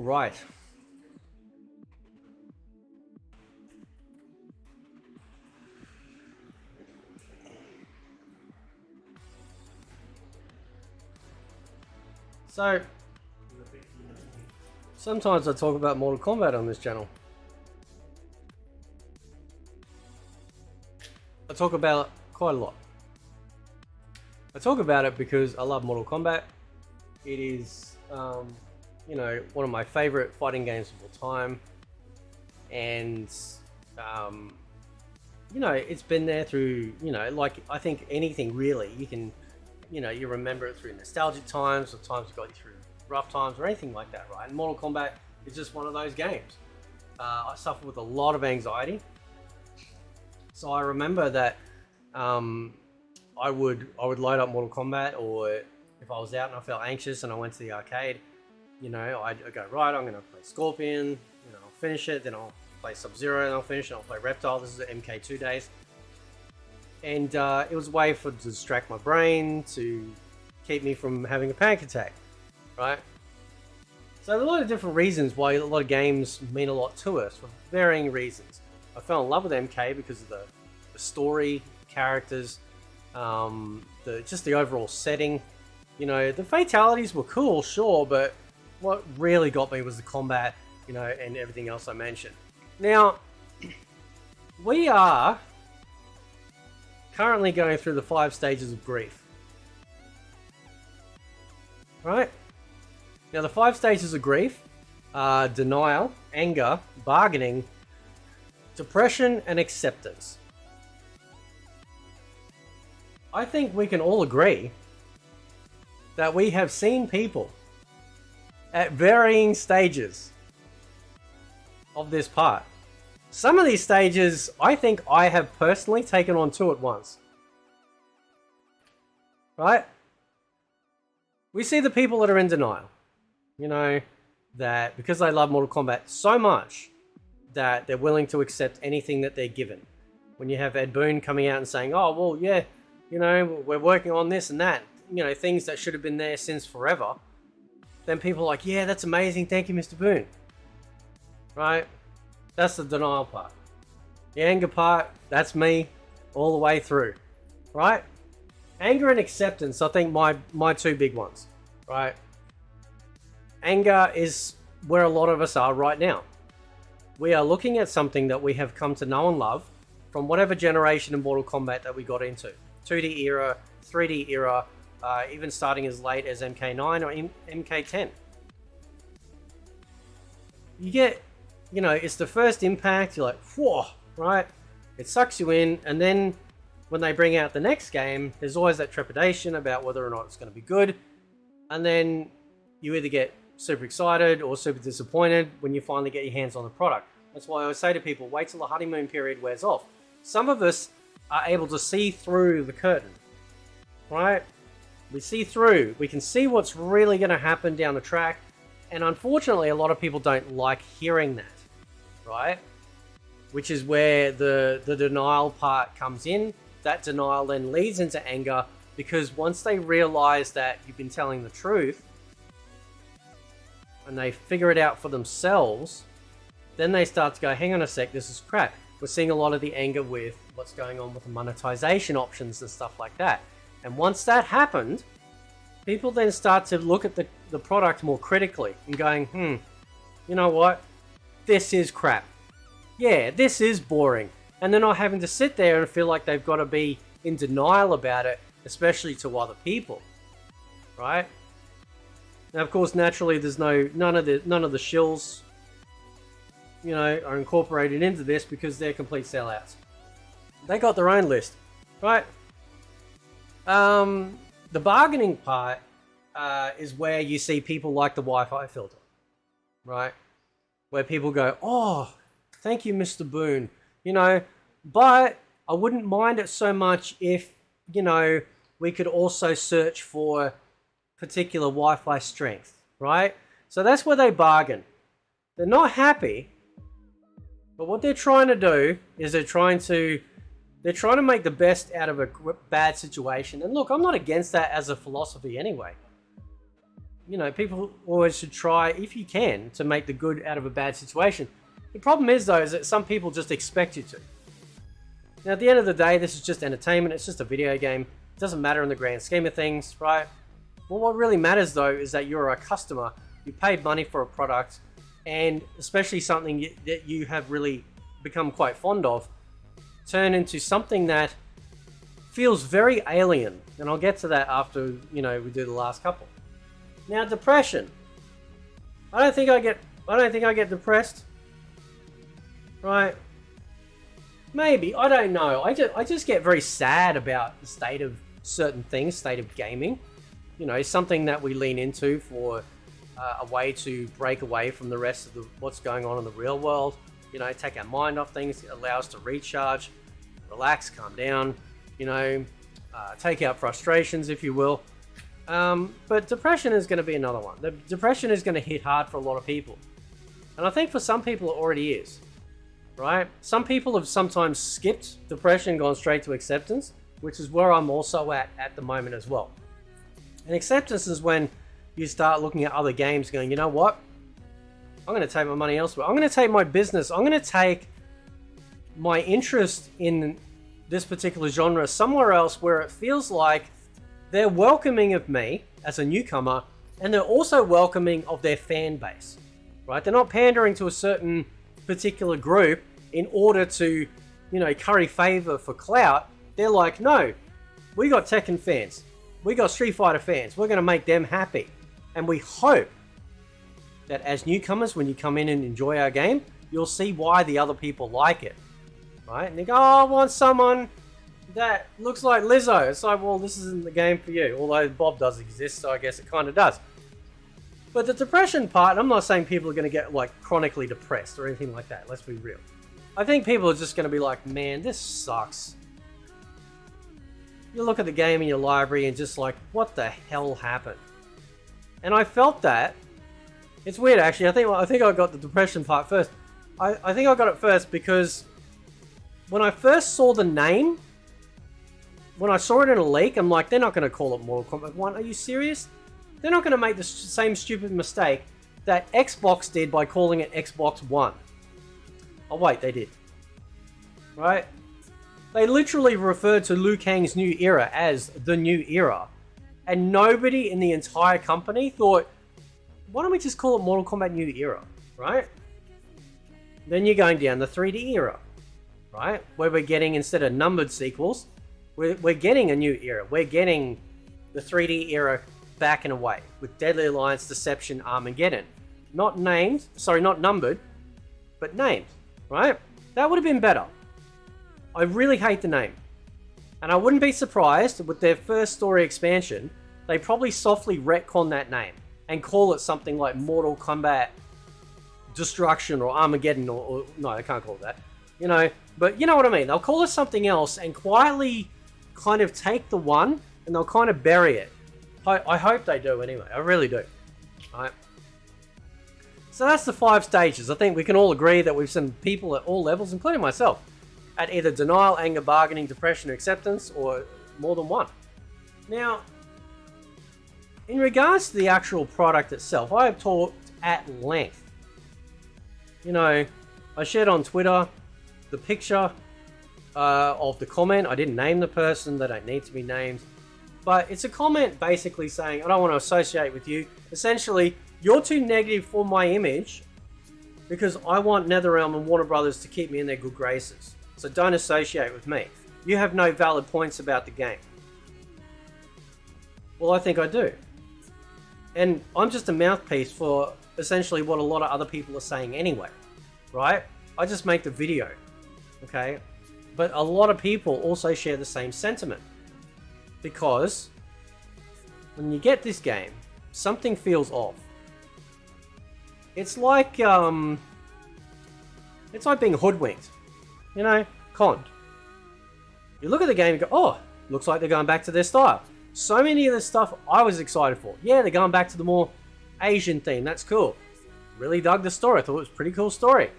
right. So, sometimes I talk about Mortal Kombat on this channel. I talk about it quite a lot. I talk about it because I love Mortal Kombat. It is, you know, one of my favorite fighting games of all time. And, you know, it's been there through, you know, like I think anything really, you can, you know, you remember it through nostalgic times or times you got you through rough times or anything like that, right? And Mortal Kombat is just one of those games. I suffer with a lot of anxiety. So I remember that I would load up Mortal Kombat, or if I was out and I felt anxious and I went to the arcade, you know, I'd go, right, I'm going to play Scorpion, you know, I'll finish it, then I'll play Sub-Zero and I'll finish it, I'll play Reptile. This is the MK2 days. And it was a way to distract my brain, to keep me from having a panic attack, right? So there are a lot of different reasons why a lot of games mean a lot to us, for varying reasons. I fell in love with MK because of the story, characters, just the overall setting. You know, the fatalities were cool, sure, but what really got me was the combat, you know, and everything else I mentioned. Now, we are currently going through the 5 stages of grief. Right? Now, the 5 stages of grief are denial, anger, bargaining, depression, and acceptance. I think we can all agree that we have seen people at varying stages of this part. Some of these stages, I think I have personally taken on 2 at once. Right? We see the people that are in denial. You know, that because they love Mortal Kombat so much that they're willing to accept anything that they're given. When you have Ed Boon coming out and saying, oh, well, yeah, you know, we're working on this and that, you know, things that should have been there since forever, then people are like, yeah, that's amazing, thank you, Mr. Boon. Right? That's the denial part. The anger part, that's me all the way through. Right? Anger and acceptance, I think my 2 big ones. Right? Anger is where a lot of us are right now. We are looking at something that we have come to know and love from whatever generation of Mortal Kombat that we got into. 2D era, 3D era, even starting as late as MK9 or MK10. You get, you know, it's the first impact, you're like, whoa, right? It sucks you in, and then when they bring out the next game, there's always that trepidation about whether or not it's going to be good, and then you either get super excited or super disappointed when you finally get your hands on the product. That's why I always say to people, wait till the honeymoon period wears off. Some of us are able to see through the curtain, right? We see through, we can see what's really going to happen down the track, and unfortunately a lot of people don't like hearing that, right? Which is where the denial part comes in. That denial then leads into anger, because once they realize that you've been telling the truth and they figure it out for themselves, then they start to go, hang on a sec, this is crap. We're seeing a lot of the anger with what's going on with the monetization options and stuff like that. And once that happened, people then start to look at the product more critically and going, you know what? This is crap. Yeah, this is boring. And they're not having to sit there and feel like they've got to be in denial about it, especially to other people, right? Now, of course, naturally, there's none of the shills, you know, are incorporated into this because they're complete sellouts. They got their own list, right? The bargaining part is where you see people like the Wi-Fi filter, right? Where people go, oh, thank you, Mr. Boon, you know, but I wouldn't mind it so much if, you know, we could also search for particular Wi-Fi strength, right? So that's where they bargain. They're not happy, but what they're trying to do is they're trying to make the best out of a bad situation. And look, I'm not against that as a philosophy anyway. people always should try, if you can, to make the good out of a bad situation. The problem is, though, is that some people just expect you to. Now, at the end of the day, this is just entertainment. It's just a video game. It doesn't matter in the grand scheme of things, right? Well, what really matters, though, is that you're a customer. You paid money for a product, and especially something that you have really become quite fond of, turn into something that feels very alien. And I'll get to that after, we do the last couple. Now, depression. I don't think I get depressed. Right? Maybe, I don't know. I just get very sad about the state of certain things, state of gaming. Something that we lean into for a way to break away from the rest of what's going on in the real world. Take our mind off things, allow us to recharge, relax, calm down, take out frustrations, if you will. But depression is going to be another one. The depression is going to hit hard for a lot of people. And I think for some people it already is. Right? Some people have sometimes skipped depression, gone straight to acceptance, which is where I'm also at the moment as well. And acceptance is when you start looking at other games going, you know what? I'm going to take my money elsewhere. I'm going to take my business. I'm going to take my interest in this particular genre somewhere else where it feels like they're welcoming of me as a newcomer, and they're also welcoming of their fan base. Right? They're not pandering to a certain particular group in order to, curry favor for clout. They're like, no, we got Tekken fans. We got Street Fighter fans. We're going to make them happy. And we hope that as newcomers, when you come in and enjoy our game, you'll see why the other people like it. Right? And they go, oh, I want someone that looks like Lizzo. It's like, well, this isn't the game for you. Although Bob does exist, so I guess it kind of does. But the depression part, I'm not saying people are going to get chronically depressed or anything like that. Let's be real. I think people are just going to be like, man, this sucks. You look at the game in your library and just like, what the hell happened? And I felt that. It's weird, actually. I think I got the depression part first. I think I got it first because when I first saw the name, when I saw it in a leak, I'm like, they're not going to call it Mortal Kombat 1. Are you serious? They're not going to make the same stupid mistake that Xbox did by calling it Xbox One. Oh wait, they did. Right? They literally referred to Liu Kang's new era as the new era. And nobody in the entire company thought, why don't we just call it Mortal Kombat New Era? Right? Then you're going down the 3D era. Right? Where we're getting, instead of numbered sequels, we're getting a new era. We're getting the 3D era back and away with Deadly Alliance, Deception, Armageddon. Not numbered, but named. Right? That would have been better. I really hate the name. And I wouldn't be surprised with their first story expansion, they probably softly retcon that name and call it something like Mortal Kombat Destruction or Armageddon or no, they can't call it that. But you know what I mean. They'll call it something else and quietly kind of take the one and they'll kind of bury it. I hope they do anyway. I really do. Alright. So that's the 5 stages. I think we can all agree that we've seen people at all levels, including myself, at either denial, anger, bargaining, depression, acceptance, or more than one. Now, in regards to the actual product itself, I have talked at length. I shared on Twitter the picture of the comment. I didn't name the person. They don't need to be named. But it's a comment basically saying, I don't want to associate with you. Essentially, you're too negative for my image because I want NetherRealm and Warner Brothers to keep me in their good graces. So don't associate with me. You have no valid points about the game. Well, I think I do. And I'm just a mouthpiece for essentially what a lot of other people are saying anyway. Right? I just make the video. Okay? But a lot of people also share the same sentiment. Because when you get this game, something feels off. It's like being hoodwinked. Conned. You look at the game and go, oh, looks like they're going back to their style. So many of the stuff I was excited for. Yeah, they're going back to the more Asian theme. That's cool. Really dug the story. I thought it was a pretty cool story.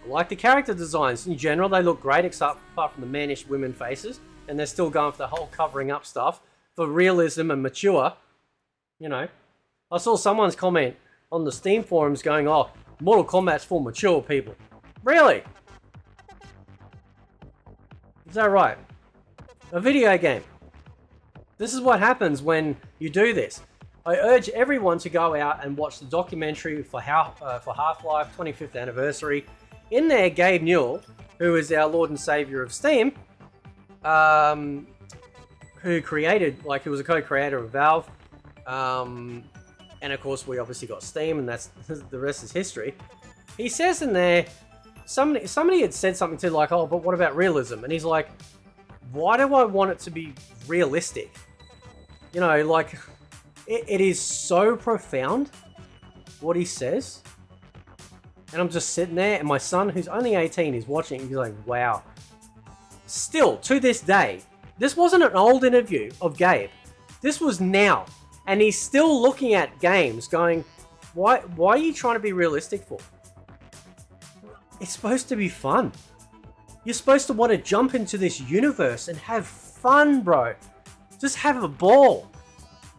I like the character designs. In general, they look great, except apart from the mannish women faces. And they're still going for the whole covering up stuff for realism and mature. I I saw someone's comment on the Steam forums going, oh, Mortal Kombat's for mature people. Really? Is that right? A video game. This is what happens when you do this. I urge everyone to go out and watch the documentary for Half-Life 25th anniversary. In there, Gabe Newell, who is our Lord and Savior of Steam, who created, like, he was a co-creator of Valve, and of course we obviously got Steam, and that's the rest is history. He says in there, somebody had said something to like, oh, but what about realism? And he's like, why do I want it to be realistic? You know, like, it is so profound what he says. And I'm just sitting there, and my son, who's only 18, is watching, and he's like, wow. Still, to this day, this wasn't an old interview of Gabe. This was now. And he's still looking at games going, why are you trying to be realistic for? It's supposed to be fun. You're supposed to want to jump into this universe and have fun, bro. Just have a ball.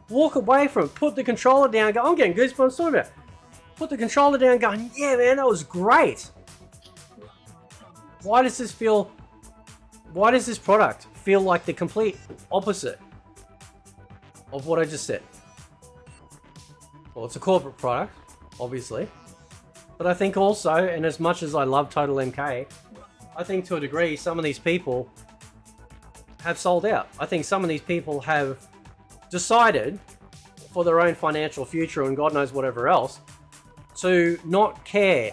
Walk away from it. Put the controller down. Go, I'm getting goosebumps talking about it. Put the controller down going, yeah, man, that was great. Why does this product feel like the complete opposite of what I just said? Well, it's a corporate product, obviously. But I think also, and as much as I love Total MK, I think to a degree some of these people have sold out. I think some of these people have decided for their own financial future and God knows whatever else to not care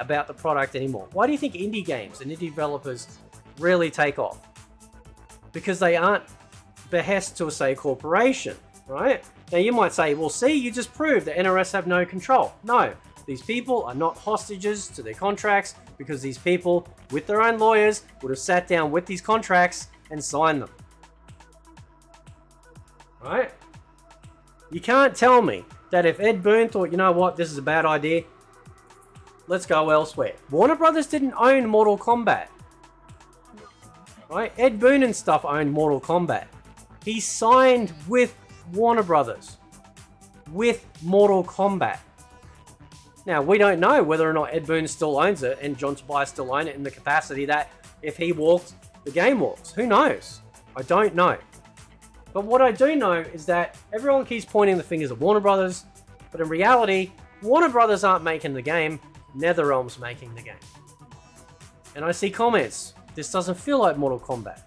about the product anymore. Why do you think indie games and indie developers really take off? Because they aren't behest to, say, a corporation, right? Now you might say, well, see, you just proved that NRS have no control. No, these people are not hostages to their contracts because these people, with their own lawyers, would have sat down with these contracts and signed them. Right? You can't tell me that if Ed Boon thought, you know what, this is a bad idea, let's go elsewhere. Warner Brothers didn't own Mortal Kombat. Right? Ed Boon and stuff owned Mortal Kombat. He signed with Warner Brothers with Mortal Kombat. Now, we don't know whether or not Ed Boon still owns it and John Tobias still own it in the capacity that if he walks, the game walks. Who knows? I don't know. But what I do know is that everyone keeps pointing the fingers at Warner Brothers, but in reality, Warner Brothers aren't making the game, NetherRealm's making the game. And I see comments, this doesn't feel like Mortal Kombat.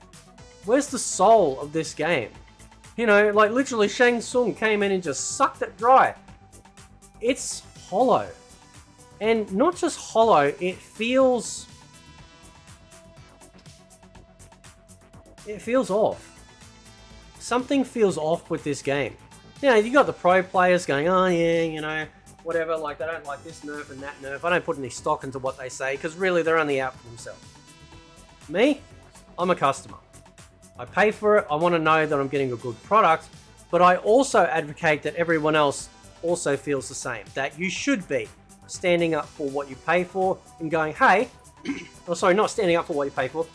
Where's the soul of this game? You know, like literally Shang Tsung came in and just sucked it dry. It's hollow. And not just hollow, it feels off. Something feels off with this game. You know, you got the pro players going, oh yeah, you know, whatever, like they don't like this nerf and that nerf. I don't put any stock into what they say because really they're only out for themselves. Me, I'm a customer. I pay for it, I want to know that I'm getting a good product, but I also advocate that everyone else also feels the same, that you should be standing up for what you pay for and going, hey, oh sorry, not standing up for what you pay for,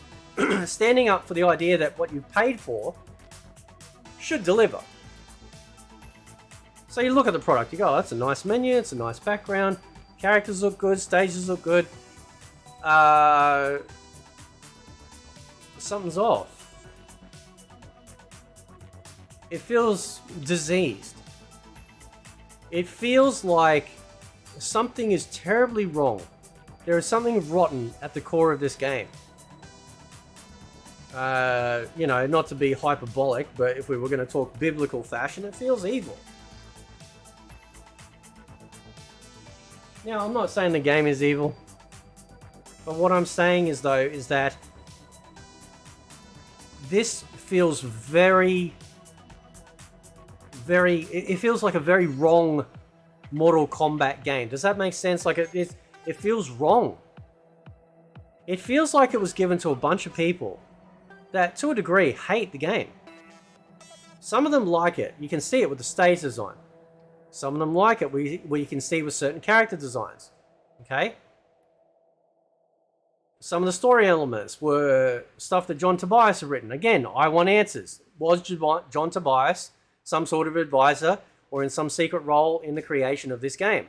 standing up for the idea that what you paid for should deliver. So you look at the product, you go, oh, that's a nice menu, it's a nice background, characters look good, stages look good, something's off. It feels diseased. It feels like something is terribly wrong. There is something rotten at the core of this game. You know, not to be hyperbolic, but if we were going to talk biblical fashion, it feels evil. Now, I'm not saying the game is evil, but what I'm saying is, though, is that this feels it feels like a very wrong Mortal Kombat game. Does that make sense? Like it feels wrong. It feels like it was given to a bunch of people that, to a degree, hate the game. Some of them like it. You can see it with the stage design. Some of them like it where you can see with certain character designs. Okay? Some of the story elements were stuff that John Tobias had written. Again, I want answers. Was John Tobias some sort of advisor, or in some secret role in the creation of this game.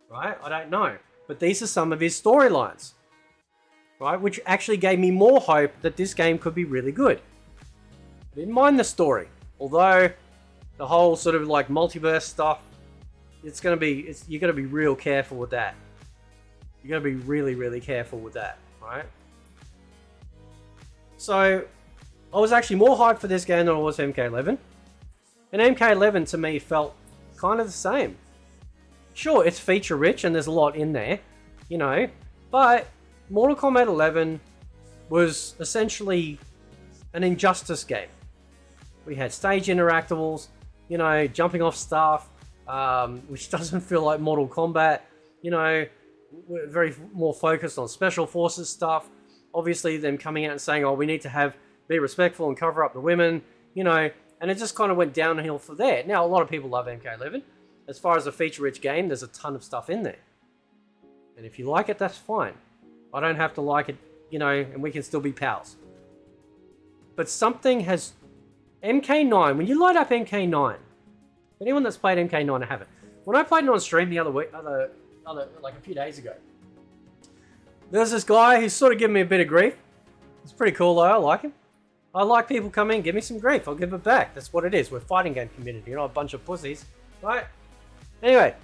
Right? I don't know. But these are some of his storylines. Right? Which actually gave me more hope that this game could be really good. I didn't mind the story. Although the whole sort of like multiverse stuff, you're going to be real careful with that. You're going to be really, really careful with that, right? So, I was actually more hyped for this game than I was for MK11. And MK11 to me felt kind of the same. Sure, it's feature rich and there's a lot in there, you know, but Mortal Kombat 11 was essentially an Injustice game. We had stage interactables, you know, jumping off stuff, which doesn't feel like Mortal Kombat, you know, we're very more focused on special forces stuff. Obviously, them coming out and saying, oh, we need to be respectful and cover up the women, you know, and it just kind of went downhill from there. Now, a lot of people love MK11. As far as a feature-rich game, there's a ton of stuff in there. And if you like it, that's fine. I don't have to like it, you know, and we can still be pals. But something has... MK9, when you load up MK9, anyone that's played MK9, I haven't. When I played it on stream the other week, like a few days ago, there's this guy who's sort of giving me a bit of grief. It's pretty cool though, I like him. I like people come in, give me some grief, I'll give it back. That's what it is, we're a fighting game community, you know, a bunch of pussies, right? Anyway,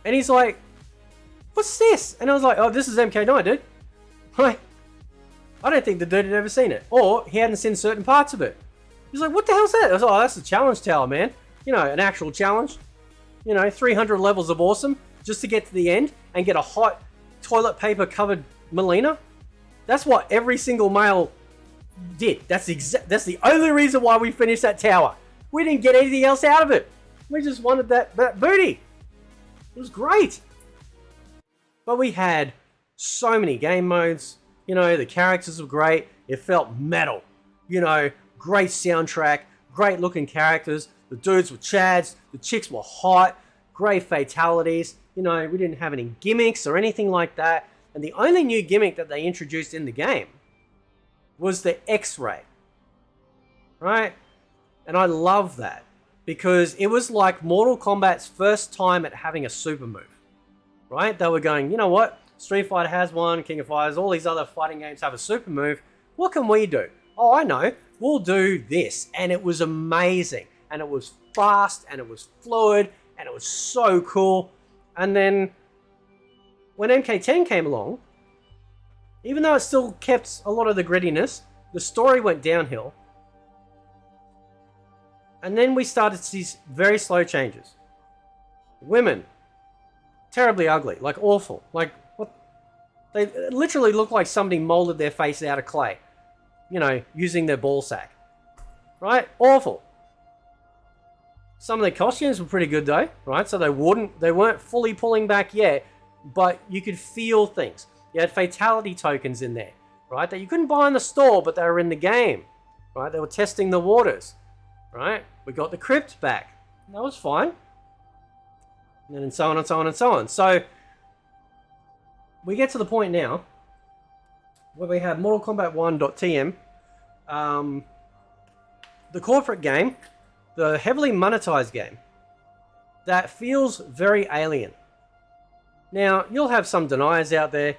and he's like, what's this? And I was like, oh, this is MK9, dude. Like, I don't think the dude had ever seen it. Or he hadn't seen certain parts of it. He's like, what the hell's that? I was like, oh, that's the challenge tower, man. You know, an actual challenge. You know, 300 levels of awesome just to get to the end and get a hot toilet paper covered Melina. That's what every single male did. That's the only reason why we finished that tower. We didn't get anything else out of it. We just wanted that booty. It was great. But we had so many game modes. You know, the characters were great. It felt metal. You know, great soundtrack, great looking characters. The dudes were chads, the chicks were hot, great fatalities. You know, we didn't have any gimmicks or anything like that. And the only new gimmick that they introduced in the game was the X-ray. Right? And I love that because it was like Mortal Kombat's first time at having a super move. Right? They were going, you know what? Street Fighter has one, King of Fighters, all these other fighting games have a super move. What can we do? Oh, I know. We'll do this. And it was amazing. And it was fast, and it was fluid, and it was so cool. And then, when MK10 came along, even though it still kept a lot of the grittiness, the story went downhill. And then we started to see very slow changes. Women, terribly ugly, like awful. Like, what? They literally look like somebody molded their face out of clay. You know, using their ball sack. Right? Awful. Some of their costumes were pretty good though, right? So they weren't fully pulling back yet, but you could feel things. You had fatality tokens in there, right? That you couldn't buy in the store, but they were in the game, right? They were testing the waters, right? We got the crypt back. That was fine. And then so on and so on and so on. So we get to the point now where we have Mortal Kombat 1.tm, the corporate game, the heavily monetized game that feels very alien. Now, you'll have some deniers out there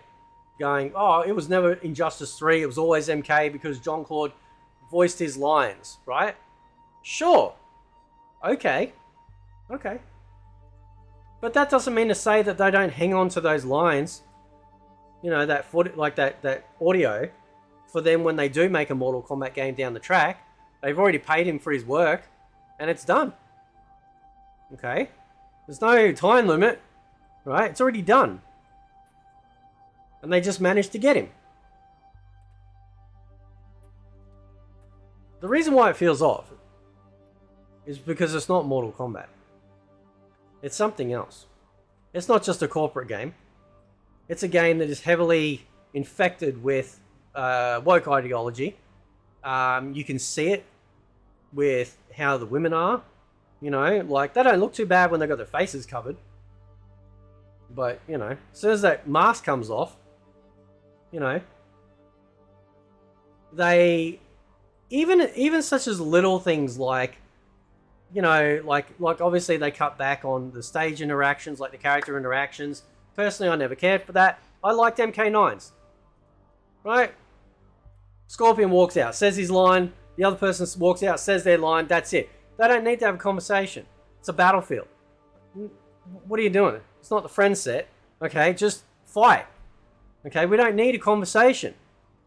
going, oh, it was never Injustice 3, it was always MK because Jean-Claude voiced his lines, right? Sure. Okay. But that doesn't mean to say that they don't hang on to those lines, you know, that audio for them when they do make a Mortal Kombat game down the track. They've already paid him for his work. And it's done. Okay? There's no time limit. Right? It's already done. And they just managed to get him. The reason why it feels off is because it's not Mortal Kombat. It's something else. It's not just a corporate game. It's a game that is heavily infected with woke ideology. You can see it with how the women are, you know, like they don't look too bad when they got their faces covered, but you know, as soon as that mask comes off, you know, they even such as little things like you know, like obviously they cut back on the stage interactions, like the character interactions. Personally, I never cared for that. I liked MK9s, right? Scorpion walks out, says his line. The other person walks out, says their line. That's it. They don't need to have a conversation. It's a battlefield. What are you doing? It's not the friend set. Okay, just fight. Okay, we don't need a conversation.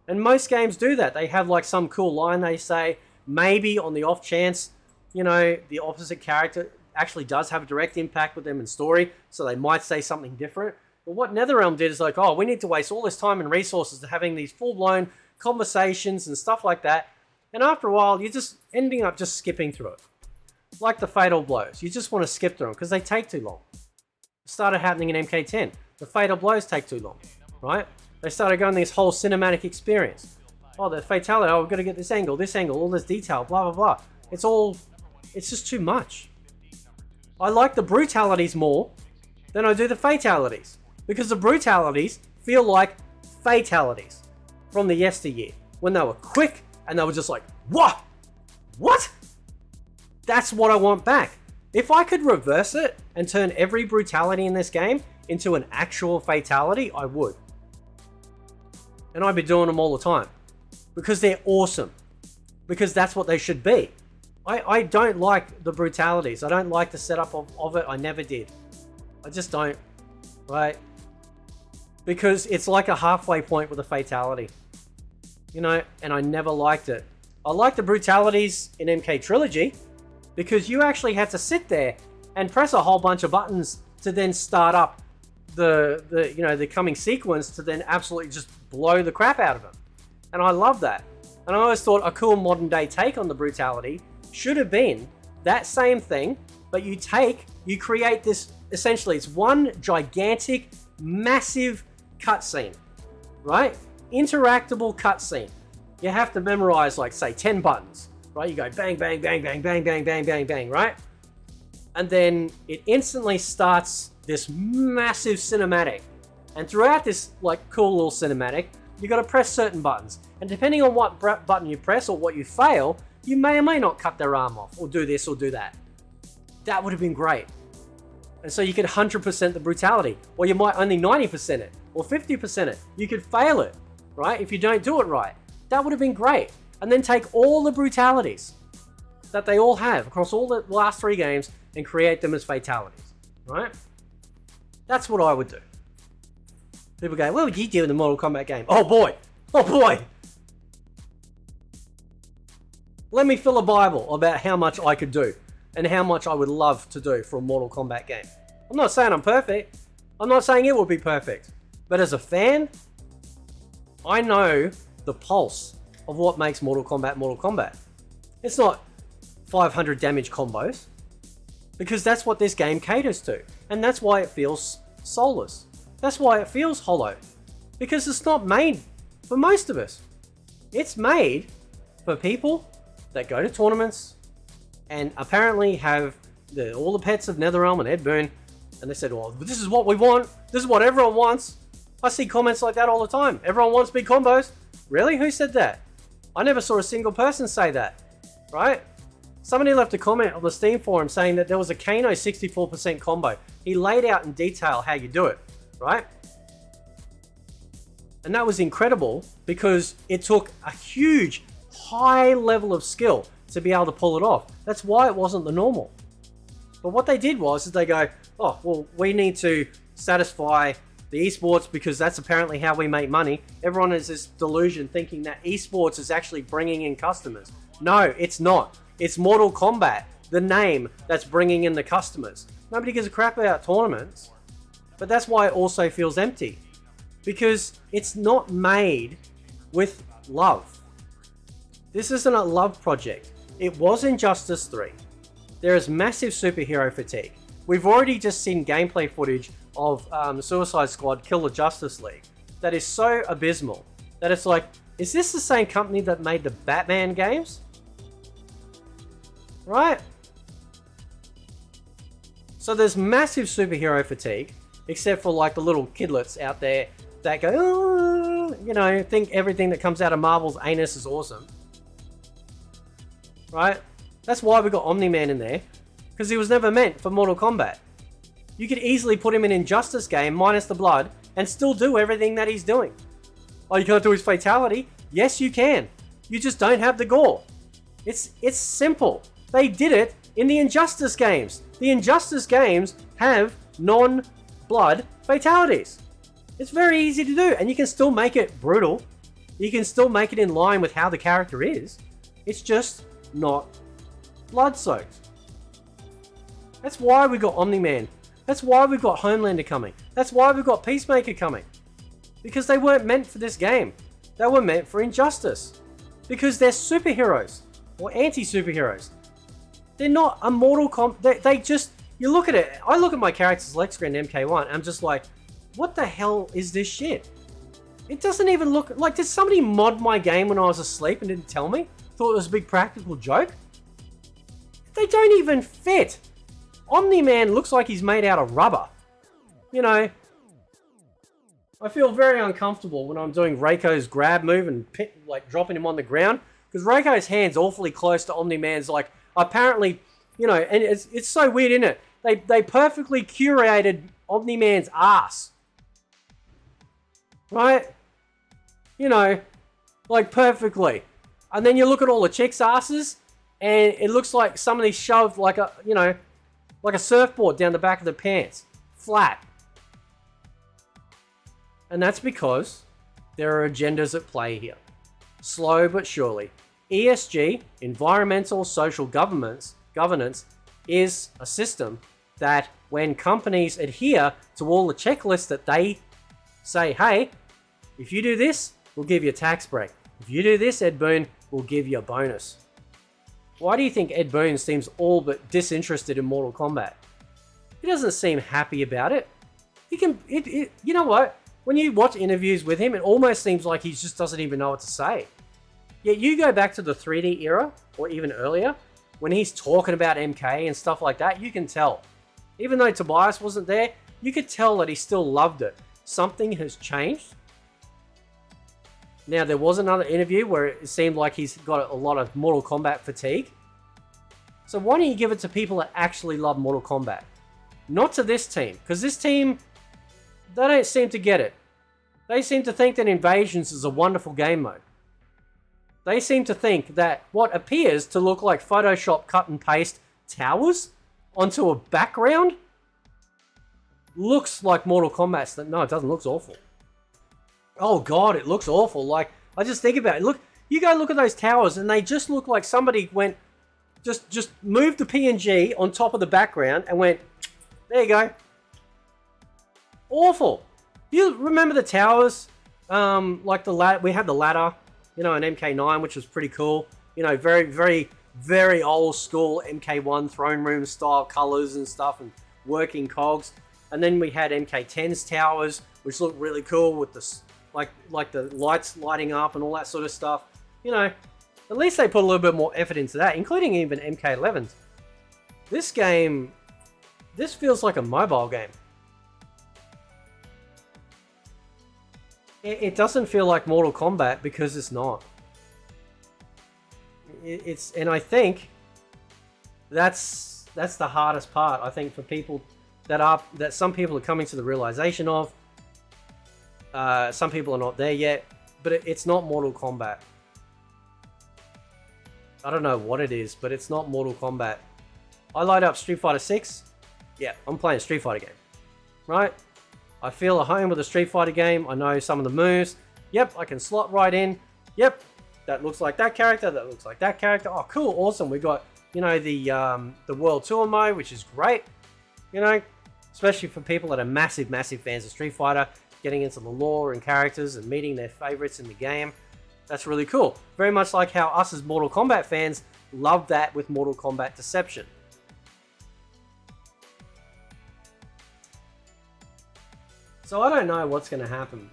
And most games do that. They have like some cool line they say. Maybe on the off chance, you know, the opposite character actually does have a direct impact with them in story, so they might say something different. But what NetherRealm did is like, oh, we need to waste all this time and resources to having these full-blown conversations and stuff like that. And after a while, you're just ending up just skipping through it. Like the fatal blows. You just want to skip through them because they take too long. It started happening in MK10. The fatal blows take too long, right? They started going this whole cinematic experience. Oh, the fatality, oh, we've got to get this angle, all this detail, blah, blah, blah. It's just too much. I like the brutalities more than I do the fatalities. Because the brutalities feel like fatalities from the yesteryear. When they were quick and they were just like, what? What? That's what I want back. If I could reverse it and turn every brutality in this game into an actual fatality, I would. And I'd be doing them all the time. Because they're awesome. Because that's what they should be. I don't like the brutalities. I don't like the setup of it. I never did. I just don't. Right? Because it's like a halfway point with a fatality. You know, and I never liked it. I like the brutalities in MK Trilogy because you actually had to sit there and press a whole bunch of buttons to then start up the coming sequence to then absolutely just blow the crap out of them. And I love that. And I always thought a cool modern day take on the brutality should have been that same thing, but you create this, essentially it's one gigantic, massive cutscene, right? Interactable cutscene. You have to memorize like say 10 buttons, right? You go bang, bang, bang, bang, bang, bang, bang, bang, bang, right? And then it instantly starts this massive cinematic. And throughout this like cool little cinematic, you got to press certain buttons. And depending on what button you press or what you fail, you may or may not cut their arm off or do this or do that. That would have been great. And so you could 100% the brutality, or you might only 90% it, or 50% it. You could fail it, right? If you don't do it right. That would have been great. And then take all the brutalities that they all have across all the last 3 games and create them as fatalities, right? That's what I would do. People go, what would you do in the Mortal Kombat game? Oh boy! Oh boy! Let me fill a Bible about how much I could do and how much I would love to do for a Mortal Kombat game. I'm not saying I'm perfect. I'm not saying it will be perfect. But as a fan, I know the pulse of what makes Mortal Kombat Mortal Kombat. It's not 500 damage combos, because that's what this game caters to. And that's why it feels soulless. That's why it feels hollow. Because it's not made for most of us. It's made for people that go to tournaments and apparently have all the pets of NetherRealm and Ed Boon, and they said, well, this is what we want. This is what everyone wants. I see comments like that all the time. Everyone wants big combos. Really? Who said that? I never saw a single person say that, right? Somebody left a comment on the Steam forum saying that there was a Kano 64% combo. He laid out in detail how you do it, right? And that was incredible because it took a huge, high level of skill to be able to pull it off. That's why it wasn't the normal. But what they did was they go, oh, well, we need to satisfy the esports because that's apparently how we make money. Everyone has this delusion thinking that esports is actually bringing in customers. No, it's not. It's Mortal Kombat, the name, that's bringing in the customers. Nobody gives a crap about tournaments. But that's why it also feels empty. Because it's not made with love. This isn't a love project. It was Injustice 3. There is massive superhero fatigue. We've already just seen gameplay footage of Suicide Squad Kill the Justice League that is so abysmal that it's like, is this the same company that made the Batman games? Right? So there's massive superhero fatigue, except for like the little kidlets out there that go, oh, you know, think everything that comes out of Marvel's anus is awesome. Right? That's why we got Omni-Man in there, because he was never meant for Mortal Kombat. You could easily put him in Injustice game minus the blood and still do everything that he's doing. Oh, you can't do his fatality? Yes, you can. You just don't have the gore. It's simple. They did it in the Injustice games. The Injustice games have non-blood fatalities. It's very easy to do, and you can still make it brutal. You can still make it in line with how the character is. It's just not blood-soaked. That's why we got Omni-Man. That's why we've got Homelander coming. That's why we've got Peacemaker coming. Because they weren't meant for this game. They were meant for Injustice. Because they're superheroes. Or anti-superheroes. They're not a Mortal Kombat. They just... You look at it. I look at my character's select screen in MK1. I'm just like, what the hell is this shit? It doesn't even look... Like, did somebody mod my game when I was asleep and didn't tell me? Thought it was a big practical joke? They don't even fit. Omni-Man looks like he's made out of rubber. You know, I feel very uncomfortable when I'm doing Reiko's grab move and like dropping him on the ground, because Reiko's hand's awfully close to Omni-Man's. Like, apparently, you know, and it's so weird, isn't it? They perfectly curated Omni-Man's ass, right? You know, like perfectly. And then you look at all the chicks' asses, and it looks like somebody shoved like a, you know, like a surfboard down the back of the pants. Flat. And that's because there are agendas at play here. Slow but surely. ESG, Environmental Social Governance, is a system that when companies adhere to all the checklists that they say, hey, if you do this, we'll give you a tax break. If you do this, Ed Boon, we'll give you a bonus. Why do you think Ed Boon seems all but disinterested in Mortal Kombat? He doesn't seem happy about it. He can, you know what? When you watch interviews with him, it almost seems like he just doesn't even know what to say. Yet you go back to the 3D era, or even earlier, when he's talking about MK and stuff like that, you can tell. Even though Tobias wasn't there, you could tell that he still loved it. Something has changed. Now, there was another interview where it seemed like he's got a lot of Mortal Kombat fatigue. So why don't you give it to people that actually love Mortal Kombat? Not to this team, because this team, they don't seem to get it. They seem to think that Invasions is a wonderful game mode. They seem to think that what appears to look like Photoshop cut and paste towers onto a background looks like Mortal Kombat. No, it doesn't. It looks awful. Oh god, it looks awful. Like, I just think about it. Look, you go look at those towers and they just look like somebody went, just moved the PNG on top of the background and went, there you go. Awful. You remember the towers? Like we had the ladder, you know, in MK9, which was pretty cool. You know, very, very, very old school MK1 throne room style colors and stuff and working cogs. And then we had MK10's towers, which looked really cool with the like the lights lighting up and all that sort of stuff. You know, at least they put a little bit more effort into that, including even MK11's. This game, this feels like a mobile game. It doesn't feel like Mortal Kombat because it's not. And I think that's the hardest part. I think for people that some people are coming to the realization of. Some people are not there yet, but it's not Mortal Kombat. I don't know what it is, but it's not Mortal Kombat. I load up Street Fighter 6. Yeah, I'm playing a Street Fighter game. Right? I feel at home with a Street Fighter game. I know some of the moves. Yep, I can slot right in. Yep, that looks like that character. That looks like that character. Oh, cool, awesome. We got, you know, the World Tour mode, which is great. You know, especially for people that are massive, massive fans of Street Fighter, getting into the lore and characters and meeting their favorites in the game. That's really cool. Very much like how us as Mortal Kombat fans love that with Mortal Kombat Deception. So I don't know what's going to happen.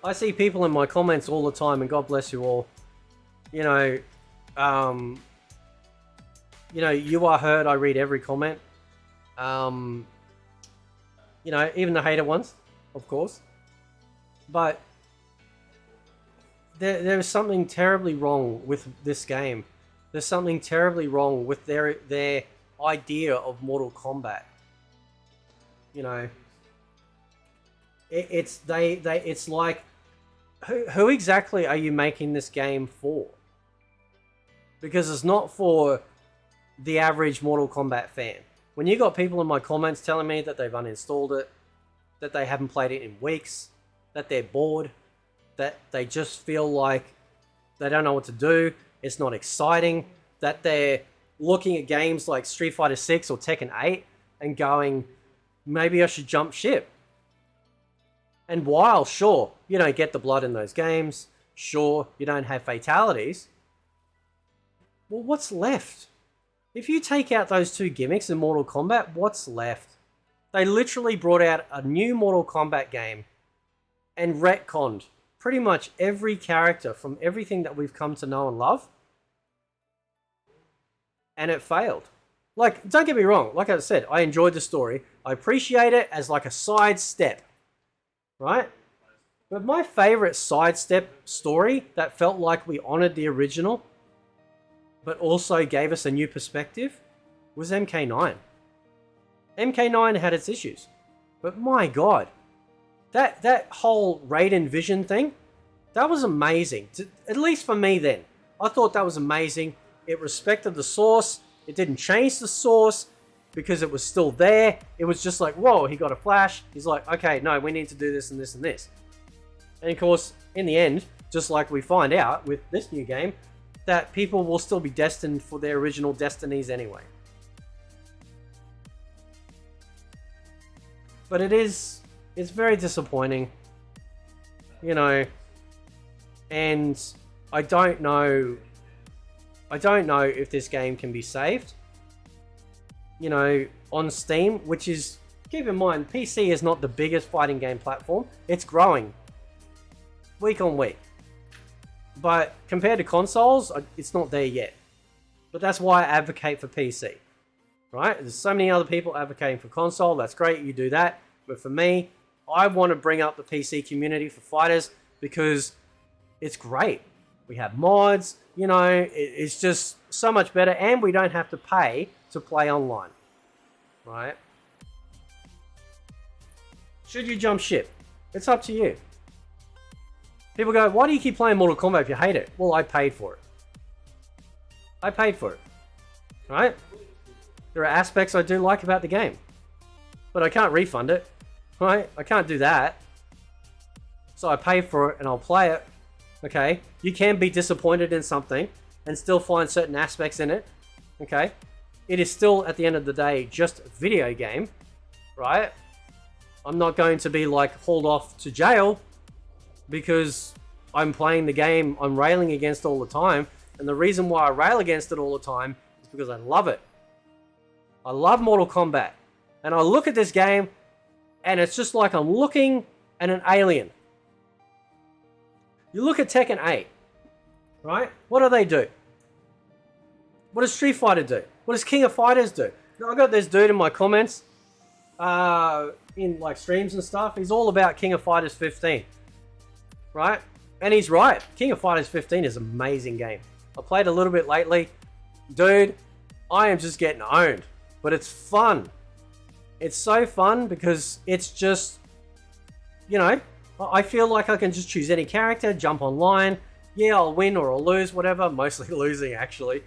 I see people in my comments all the time, and God bless you all. You know, you are heard. I read every comment. You know, even the hater ones, of course. But there is something terribly wrong with this game. There's something terribly wrong with their idea of Mortal Kombat. You know, it's like, who exactly are you making this game for? Because it's not for the average Mortal Kombat fan. When you got people in my comments telling me that they've uninstalled it, that they haven't played it in weeks, that they're bored, that they just feel like they don't know what to do, it's not exciting, that they're looking at games like Street Fighter 6 or Tekken 8 and going, maybe I should jump ship. And while, sure, you don't get the blood in those games, sure, you don't have fatalities, well, what's left? If you take out those two gimmicks in Mortal Kombat, what's left? They literally brought out a new Mortal Kombat game and retconned pretty much every character from everything that we've come to know and love. And it failed. Like, don't get me wrong. Like I said, I enjoyed the story. I appreciate it as like a sidestep. Right? But my favorite sidestep story that felt like we honored the original, but also gave us a new perspective, was MK9. MK9 had its issues. But my God, that whole Raiden Vision thing, that was amazing. At least for me then. I thought that was amazing. It respected the source. It didn't change the source because it was still there. It was just like, whoa, he got a flash. He's like, okay, no, we need to do this and this and this. And of course, in the end, just like we find out with this new game, that people will still be destined for their original destinies anyway. But it's very disappointing, you know, and I don't know if this game can be saved, you know, on Steam, which is, keep in mind, PC is not the biggest fighting game platform. It's growing week on week. But compared to consoles, it's not there yet. But that's why I advocate for PC. Right? There's so many other people advocating for console. That's great, you do that. But for me, I want to bring up the PC community for fighters because it's great. We have mods, you know, it's just so much better, and we don't have to pay to play online. Right? Should you jump ship? It's up to you. People go, why do you keep playing Mortal Kombat if you hate it? Well, I paid for it. I paid for it. Right? There are aspects I do like about the game. But I can't refund it. Right? I can't do that. So I pay for it and I'll play it. Okay? You can be disappointed in something and still find certain aspects in it. Okay? It is still, at the end of the day, just a video game. Right? I'm not going to be like hauled off to jail because I'm playing the game I'm railing against all the time. And the reason why I rail against it all the time is because I love it. I love Mortal Kombat. And I look at this game and it's just like I'm looking at an alien. You look at Tekken 8, right? What do? What does Street Fighter do? What does King of Fighters do? I got this dude in my comments, in like streams and stuff. He's all about King of Fighters 15. Right? And he's right. King of Fighters 15 is an amazing game. I played a little bit lately. Dude, I am just getting owned. But it's fun. It's so fun because it's just, you know, I feel like I can just choose any character, jump online. Yeah, I'll win or I'll lose, whatever. Mostly losing, actually.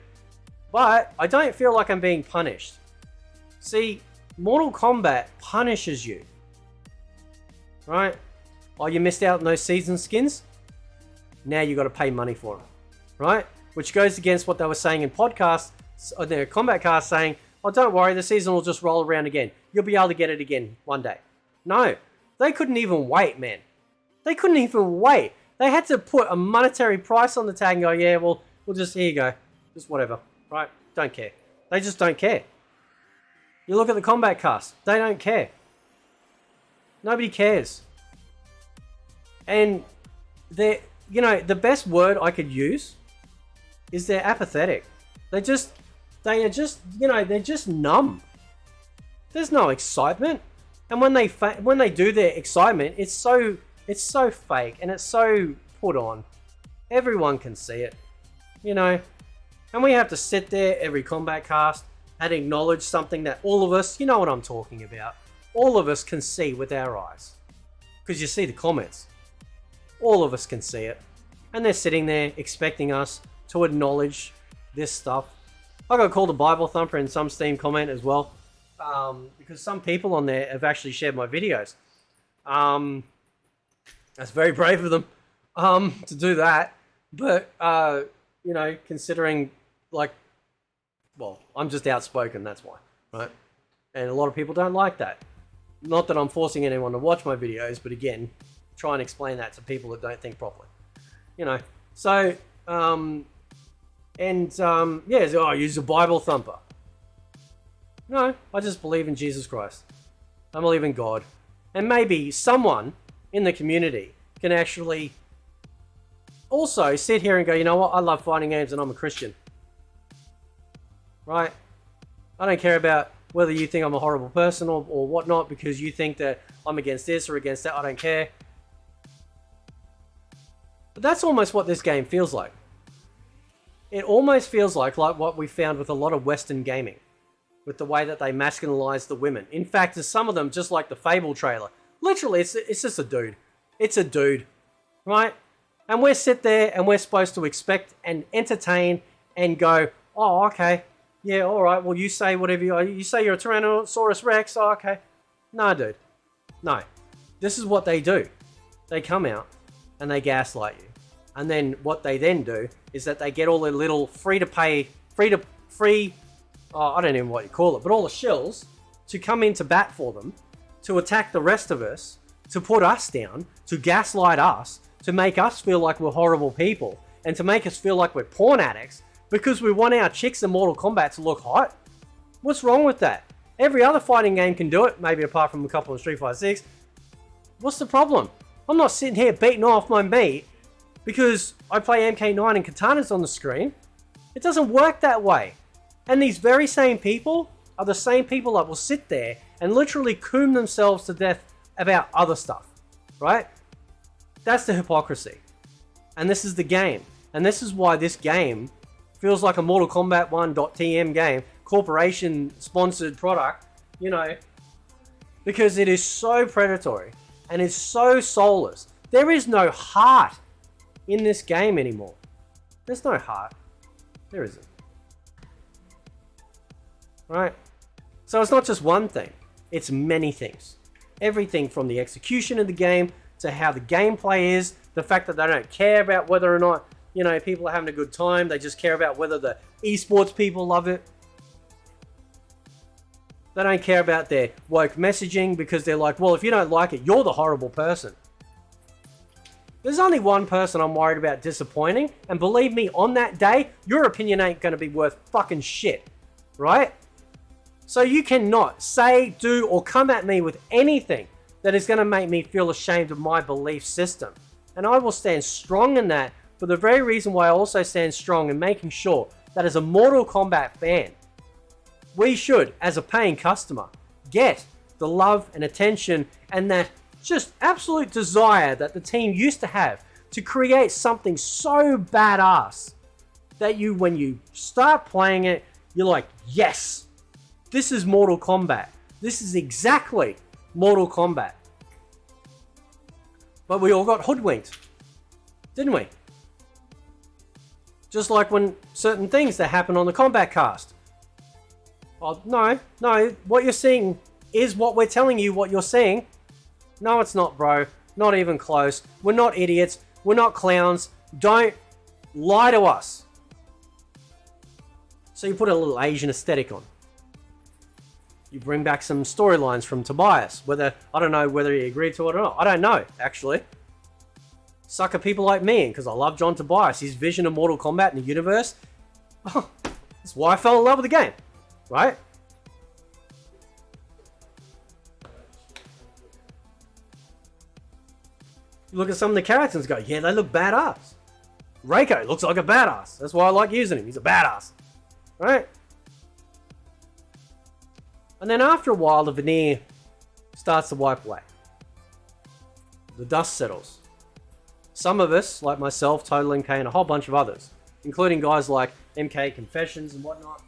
But I don't feel like I'm being punished. See, Mortal Kombat punishes you. Right? Oh, you missed out on those season skins? Now you got to pay money for them. Right? Which goes against what they were saying in podcasts, their Combat Cast, saying, oh, don't worry, the season will just roll around again. You'll be able to get it again one day. No. They couldn't even wait, man. They couldn't even wait. They had to put a monetary price on the tag and go, yeah, well, we'll just, here you go. Just whatever. Right? Don't care. They just don't care. You look at the Combat Cast. They don't care. Nobody cares. And they're, you know, the best word I could use is they're apathetic. They are just, you know, they're just numb. There's no excitement. And when they do their excitement, it's so fake and it's so put on. Everyone can see it. You know, And we have to sit there every combat cast and acknowledge something that all of us, you know what I'm talking about, all of us can see with our eyes. Because you see the comments. All of us can see it. And they're sitting there expecting us to acknowledge this stuff. I got called a Bible thumper in some Steam comment as well. Because some people on there have actually shared my videos. That's very brave of them to do that. But, you know, considering, like, well, I'm just outspoken, that's why, right? And a lot of people don't like that. Not that I'm forcing anyone to watch my videos, but again, try and explain that to people that don't think properly. You know, so, yeah, so, oh, use a Bible thumper. No, I just believe in Jesus Christ. I believe in God. And maybe someone in the community can actually also sit here and go, you know what, I love fighting games and I'm a Christian. Right? I don't care about whether you think I'm a horrible person or whatnot because you think that I'm against this or against that. I don't care. But that's almost what this game feels like. It almost feels like what we found with a lot of Western gaming. With the way that they masculinize the women. In fact, there's some of them just like the Fable trailer. Literally, it's just a dude. It's a dude. Right? And we sit there and we're supposed to expect and entertain and go, oh, okay. Yeah, all right. Well, you say whatever you say you're a Tyrannosaurus Rex. Oh, okay. No, dude. No. This is what they do. They come out and they gaslight you. And then what they then do is that they get all their little I don't even know what you call it, but all the shills to come into bat for them, to attack the rest of us, to put us down, to gaslight us, to make us feel like we're horrible people, and to make us feel like we're porn addicts because we want our chicks in Mortal Kombat to look hot. What's wrong with that? Every other fighting game can do it, maybe apart from a couple of Street Fighter 6. What's the problem? I'm not sitting here beating off my meat because I play MK9 and Katana's on the screen. It doesn't work that way. And these very same people are the same people that will sit there and literally coom themselves to death about other stuff, right? That's the hypocrisy. And this is the game. And this is why this game feels like a Mortal Kombat 1.tm game, corporation-sponsored product, you know, because it is so predatory and it's so soulless. There is no heart in this game anymore. There's no heart. There isn't. Right? So it's not just one thing. It's many things. Everything from the execution of the game to how the gameplay is, the fact that they don't care about whether or not, you know, people are having a good time. They just care about whether the esports people love it. They don't care about their woke messaging because they're like, well, if you don't like it, you're the horrible person. There's only one person I'm worried about disappointing, and believe me, on that day, your opinion ain't going to be worth fucking shit. Right? So you cannot say, do, or come at me with anything that is going to make me feel ashamed of my belief system. And I will stand strong in that for the very reason why I also stand strong in making sure that as a Mortal Kombat fan, we should, as a paying customer, get the love and attention and that just absolute desire that the team used to have to create something so badass that you, when you start playing it, you're like, yes, this is Mortal Kombat. This is exactly Mortal Kombat. But we all got hoodwinked, didn't we? Just like when certain things that happen on the Kombat cast. Oh, no, what you're seeing is what we're telling you what you're seeing. No, it's not, bro. Not even close. We're not idiots. We're not clowns. Don't lie to us. So you put a little Asian aesthetic on. You bring back some storylines from Tobias. I don't know whether he agreed to it or not. I don't know, actually. Sucker people like me, because I love John Tobias. His vision of Mortal Kombat in the universe. Oh, that's why I fell in love with the game. Right? You look at some of the characters and go, yeah, they look badass. Reiko looks like a badass. That's why I like using him. He's a badass. Right? And then after a while, the veneer starts to wipe away. The dust settles. Some of us, like myself, Total MK, and a whole bunch of others, including guys like MK Confessions and whatnot,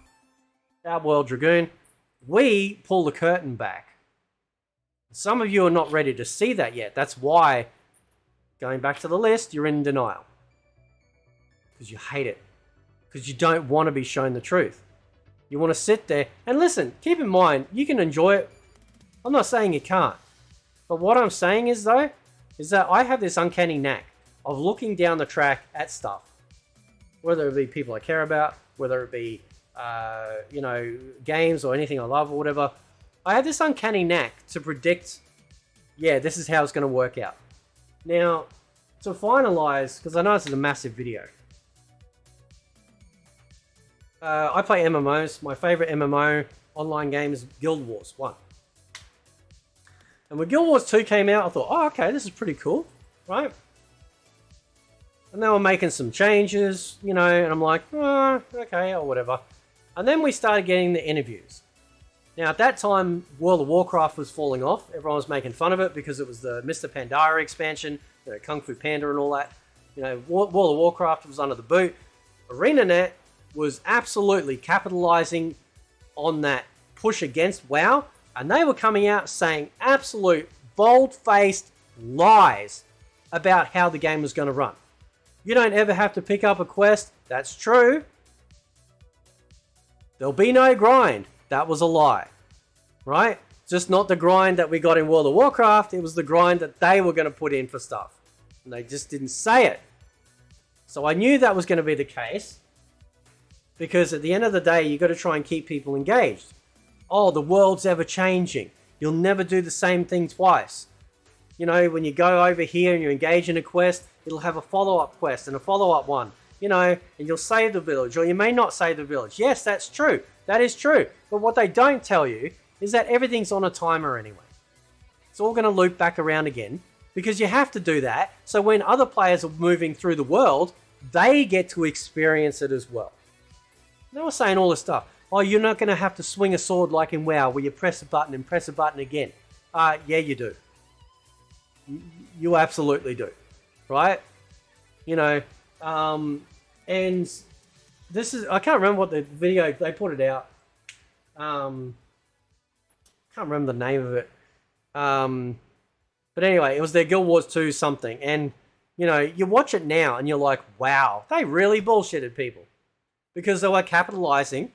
Outworld Dragoon, we pull the curtain back. Some of you are not ready to see that yet. That's why, going back to the list, you're in denial. Because you hate it. Because you don't want to be shown the truth. You want to sit there and listen, keep in mind, you can enjoy it. I'm not saying you can't. But what I'm saying is, though, is that I have this uncanny knack of looking down the track at stuff. Whether it be people I care about, whether it be, games or anything I love or whatever. I have this uncanny knack to predict, yeah, this is how it's going to work out. Now, to finalize, because I know this is a massive video. I play MMOs. My favorite MMO online game is Guild Wars 1. And when Guild Wars 2 came out, I thought, oh, okay, this is pretty cool, right? And they were making some changes, and I'm like, oh, okay, or whatever. And then we started getting the interviews. Now, at that time, World of Warcraft was falling off. Everyone was making fun of it because it was the Mr. Pandara expansion, Kung Fu Panda and all that. World of Warcraft was under the boot. ArenaNet was absolutely capitalizing on that push against WoW, and they were coming out saying absolute bold-faced lies about how the game was going to run. You don't ever have to pick up a quest. That's true. There'll be no grind. That was a lie, right? Just not the grind that we got in World of Warcraft. It was the grind that they were going to put in for stuff. And they just didn't say it. So I knew that was going to be the case. Because at the end of the day, you've got to try and keep people engaged. Oh, the world's ever changing. You'll never do the same thing twice. When you go over here and you engage in a quest, it'll have a follow-up quest and a follow-up one. And you'll save the village, or you may not save the village. Yes, that's true. That is true. But what they don't tell you is that everything's on a timer anyway. It's all going to loop back around again because you have to do that. So when other players are moving through the world, they get to experience it as well. They were saying all this stuff. Oh, you're not going to have to swing a sword like in WoW where you press a button and press a button again. Yeah, you do. You absolutely do. Right? And this is, I can't remember what the video, they put it out. Can't remember the name of it. But anyway, it was their Guild Wars 2 something. And, you watch it now and you're like, wow, they really bullshitted people. Because they were capitalizing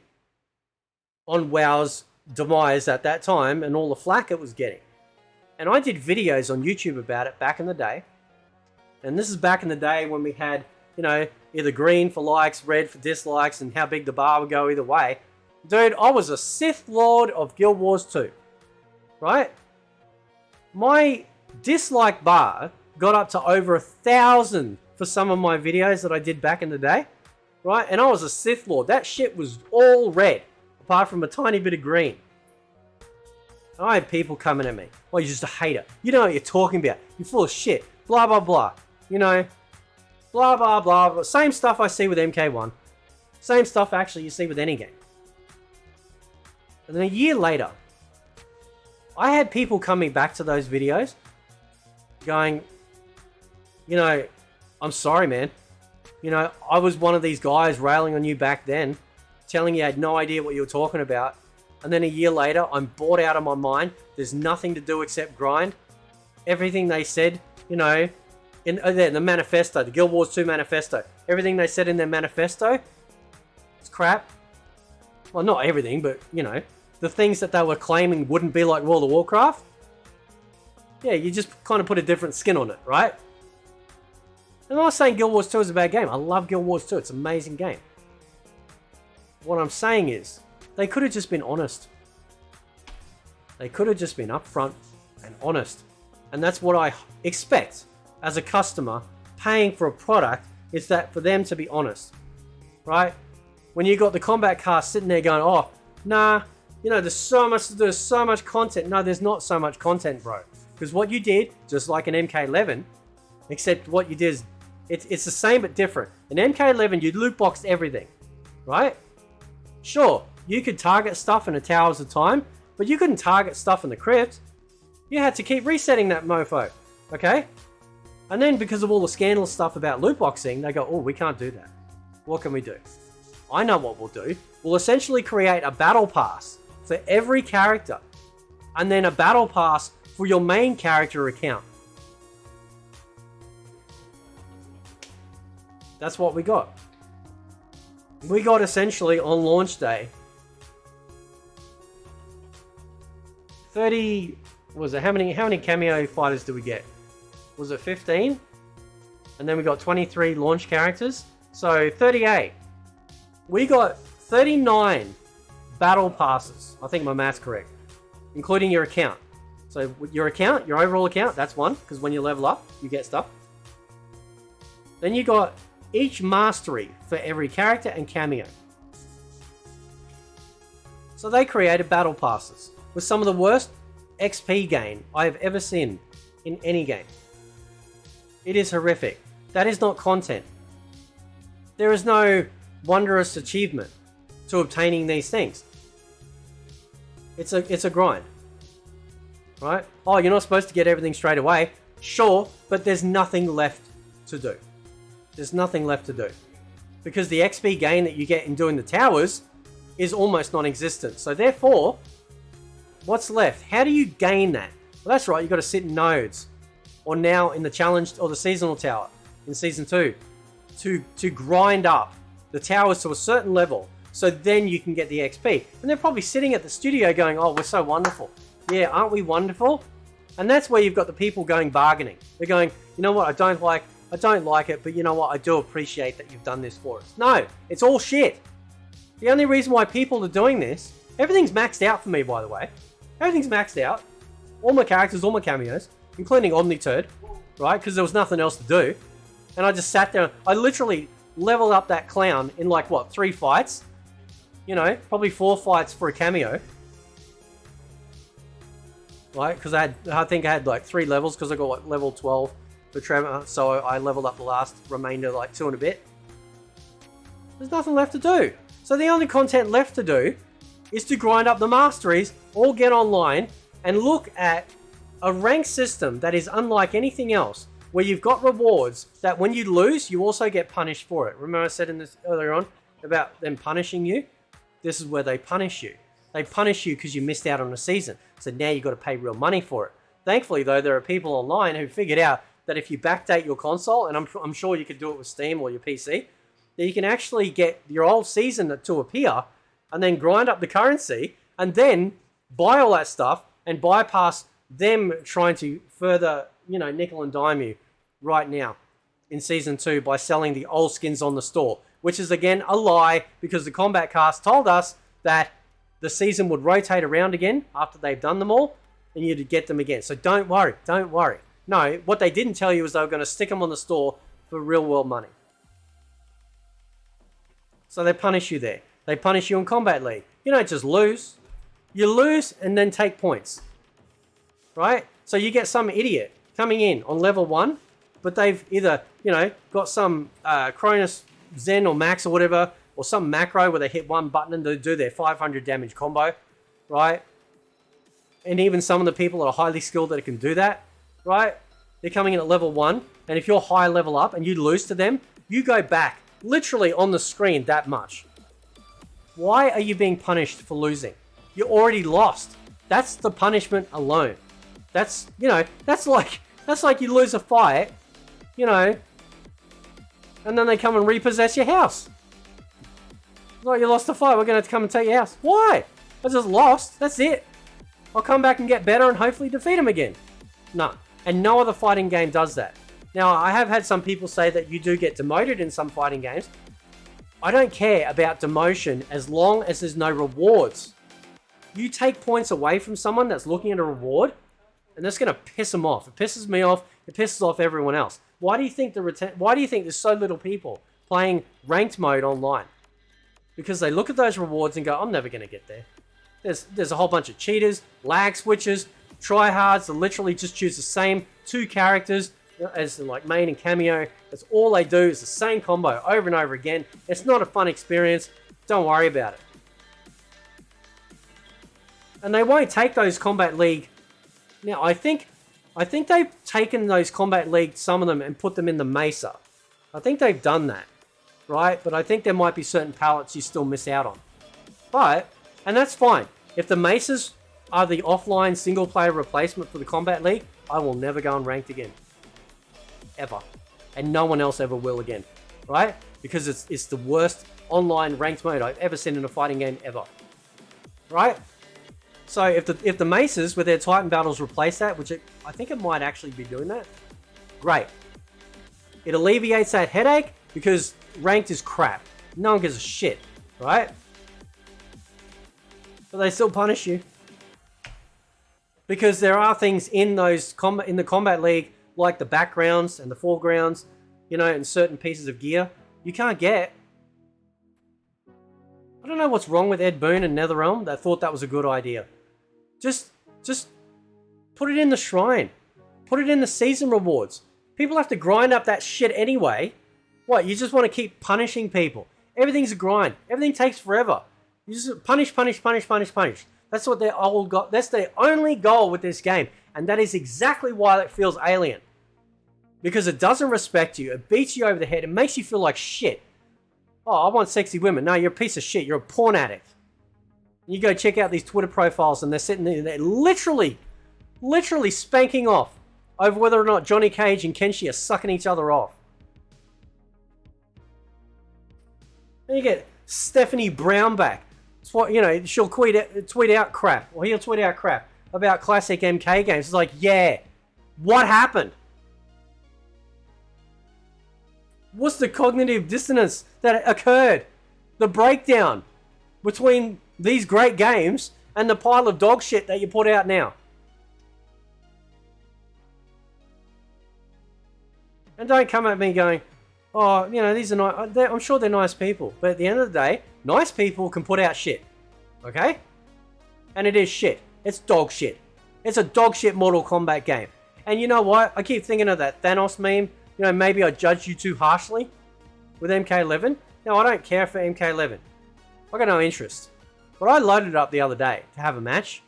on WoW's demise at that time and all the flack it was getting. And I did videos on YouTube about it back in the day. And this is back in the day when we had, either green for likes, red for dislikes, and how big the bar would go either way. Dude, I was a Sith Lord of Guild Wars 2. Right? My dislike bar got up to over 1,000 for some of my videos that I did back in the day. Right? And I was a Sith Lord. That shit was all red, apart from a tiny bit of green. I had people coming at me. Oh, you're just a hater. You don't know what you're talking about. You're full of shit. Blah, blah, blah. Blah, blah, blah. Same stuff I see with MK1. Same stuff, actually, you see with any game. And then a year later, I had people coming back to those videos going, I'm sorry, man. I was one of these guys railing on you back then, telling you I had no idea what you were talking about. And then a year later, I'm bored out of my mind. There's nothing to do except grind. Everything they said, in the manifesto, the Guild Wars 2 manifesto, everything they said in their manifesto, it's crap. Well, not everything, but, the things that they were claiming wouldn't be like World of Warcraft. Yeah, you just kind of put a different skin on it, right? And I'm not saying Guild Wars 2 is a bad game. I love Guild Wars 2. It's an amazing game. What I'm saying is, they could have just been honest. They could have just been upfront and honest. And that's what I expect as a customer paying for a product, is that for them to be honest. Right? When you got the Kombat cast sitting there going, oh, nah, there's so much content. No, there's not so much content, bro. Because what you did, just like an MK11, except what you did is, it's the same but different. In MK11, you loot boxed everything, right? Sure, you could target stuff in a tower at a time, but you couldn't target stuff in the crypt. You had to keep resetting that mofo, okay? And then because of all the scandalous stuff about loot boxing, they go, oh, we can't do that. what can we do? I know what we'll do. We'll essentially create a battle pass for every character, and then a battle pass for your main character account. That's what we got. We got essentially on launch day 30, was it, how many cameo fighters did we get? Was it 15? And then we got 23 launch characters. So 38. We got 39 battle passes. I think my math's correct. Including your account. So your account, your overall account, that's one. Because when you level up, you get stuff. Then you got each mastery for every character and cameo. So they created battle passes with some of the worst XP gain I have ever seen in any game. It is horrific. That is not content. There is no wondrous achievement to obtaining these things. It's a grind. Right? Oh, you're not supposed to get everything straight away. Sure, but there's nothing left to do. There's nothing left to do. Because the XP gain that you get in doing the towers is almost non-existent. So therefore, what's left? How do you gain that? Well, that's right, you've got to sit in nodes. Or now in the challenge or the seasonal tower in season 2 to grind up the towers to a certain level, so then you can get the XP. And they're probably sitting at the studio going, oh, we're so wonderful. Yeah, aren't we wonderful? And that's where you've got the people going bargaining. They're going, you know what, I don't like it, but you know what, I do appreciate that you've done this for us. No, it's all shit. The only reason why people are doing this, everything's maxed out for me, by the way. Everything's maxed out. All my characters, all my cameos, including Omniturd, right? Because there was nothing else to do. And I just sat there. I literally leveled up that clown in like, what, 3 fights? You know, probably 4 fights for a cameo. Right? Because I think I had like 3 levels because I got like level 12 for Trevor. So I leveled up the last remainder like 2 and a bit. There's nothing left to do. So the only content left to do is to grind up the masteries, all get online, and look at a rank system that is unlike anything else, where you've got rewards that when you lose, you also get punished for it. Remember I said in this earlier on about them punishing you? This is where they punish you. They punish you because you missed out on a season. So now you've got to pay real money for it. Thankfully, though, there are people online who figured out that if you backdate your console, and I'm sure you could do it with Steam or your PC, that you can actually get your old season to appear and then grind up the currency and then buy all that stuff and bypass them trying to further, you know, nickel and dime you right now in Season 2 by selling the old skins on the store, which is, again, a lie because the Kombat cast told us that the season would rotate around again after they've done them all and you'd get them again. So don't worry. No, what they didn't tell you is they were going to stick them on the store for real world money. So they punish you there. They punish you in Combat League. You don't just lose. You lose and then take points. Right? So you get some idiot coming in on level 1, but they've either, you know, got some Cronus Zen or Max or whatever, or some macro where they hit one button and they do their 500 damage combo, right? And even some of the people that are highly skilled that can do that, right? They're coming in at level 1, and if you're high level up and you lose to them, you go back literally on the screen that much. Why are you being punished for losing? You already lost. That's the punishment alone. That's, you know, that's like you lose a fight, you know, and then they come and repossess your house. It's like you lost a fight, we're going to come and take your house. Why? I just lost. That's it. I'll come back and get better and hopefully defeat them again. No. And no other fighting game does that. Now, I have had some people say that you do get demoted in some fighting games. I don't care about demotion as long as there's no rewards. You take points away from someone that's looking at a reward, and that's going to piss them off. It pisses me off. It pisses off everyone else. Why do you think there's so little people playing ranked mode online? Because they look at those rewards and go, I'm never going to get there. There's a whole bunch of cheaters, lag switchers, tryhards that literally just choose the same 2 characters as like main and cameo. That's all they do is the same combo over and over again. It's not a fun experience. Don't worry about it. And they won't take those Combat League. Now, I think they've taken those Combat League, some of them, and put them in the Mesa. I think they've done that. right? But I think there might be certain palettes you still miss out on. And that's fine. If the maces are the offline single player replacement for the Kombat League, I will never go on ranked again. Ever. And no one else ever will again, right? Because it's the worst online ranked mode I've ever seen in a fighting game ever, right? So if the maces with their Titan battles replace that, which I think it might actually be doing that, great. It alleviates that headache because ranked is crap. No one gives a shit, right? But they still punish you. Because there are things in the Kombat League, like the backgrounds and the foregrounds, you know, and certain pieces of gear you can't get. I don't know what's wrong with Ed Boon and NetherRealm that thought that was a good idea. Just put it in the shrine. Put it in the season rewards. People have to grind up that shit anyway. What, you just want to keep punishing people? Everything's a grind. Everything takes forever. You just punish. That's what their old goal. That's their only goal with this game, and that is exactly why it feels alien. Because it doesn't respect you. It beats you over the head. It makes you feel like shit. Oh, I want sexy women. No, you're a piece of shit. You're a porn addict. You go check out these Twitter profiles, and they're sitting there, they're literally spanking off over whether or not Johnny Cage and Kenshi are sucking each other off. Then you get Stephanie Brownback. It's what, you know, she'll tweet out crap, or he'll tweet out crap about classic MK games. It's like, yeah, what happened? What's the cognitive dissonance that occurred? The breakdown between these great games and the pile of dog shit that you put out now. And don't come at me going, oh, you know, these are nice. I'm sure they're nice people. But at the end of the day, nice people can put out shit. Okay? And it is shit. It's dog shit. It's a dog shit Mortal Kombat game. And you know what? I keep thinking of that Thanos meme. You know, maybe I judged you too harshly with MK11. No, I don't care for MK11. I got no interest. But I loaded it up the other day to have a match.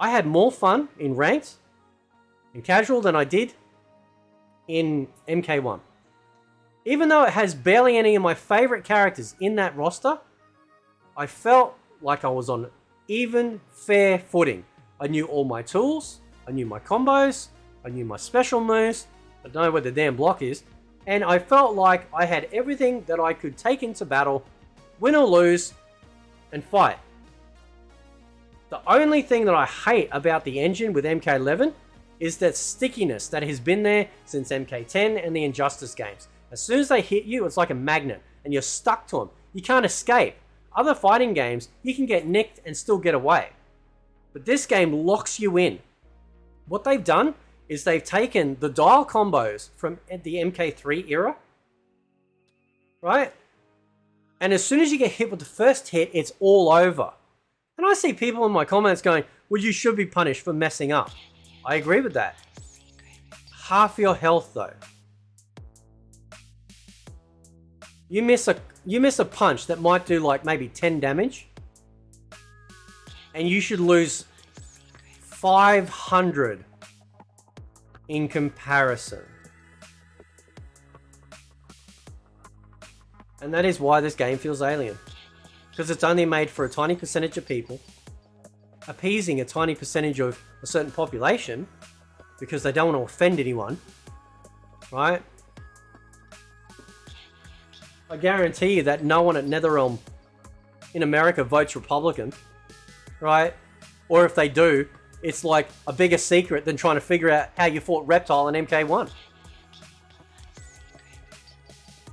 I had more fun in ranked and casual than I did in MK1. Even though it has barely any of my favorite characters in that roster, I felt like I was on even fair footing. I knew all my tools, I knew my combos, I knew my special moves, I don't know where the damn block is, and I felt like I had everything that I could take into battle, win or lose, and fight. The only thing that I hate about the engine with MK11 is that stickiness that has been there since MK10 and the Injustice games. As soon as they hit you, it's like a magnet, and you're stuck to them. You can't escape. Other fighting games, you can get nicked and still get away. But this game locks you in. What they've done is they've taken the dial combos from the MK3 era, right? And as soon as you get hit with the first hit, it's all over. And I see people in my comments going, well, you should be punished for messing up. I agree with that. Half your health, though. You miss a punch that might do like maybe 10 damage, and you should lose 500 in comparison. And that is why this game feels alien. Because it's only made for a tiny percentage of people, appeasing a tiny percentage of a certain population, because they don't want to offend anyone, right? I guarantee you that no one at NetherRealm in America votes Republican, right? Or if they do, it's like a bigger secret than trying to figure out how you fought Reptile in MK1.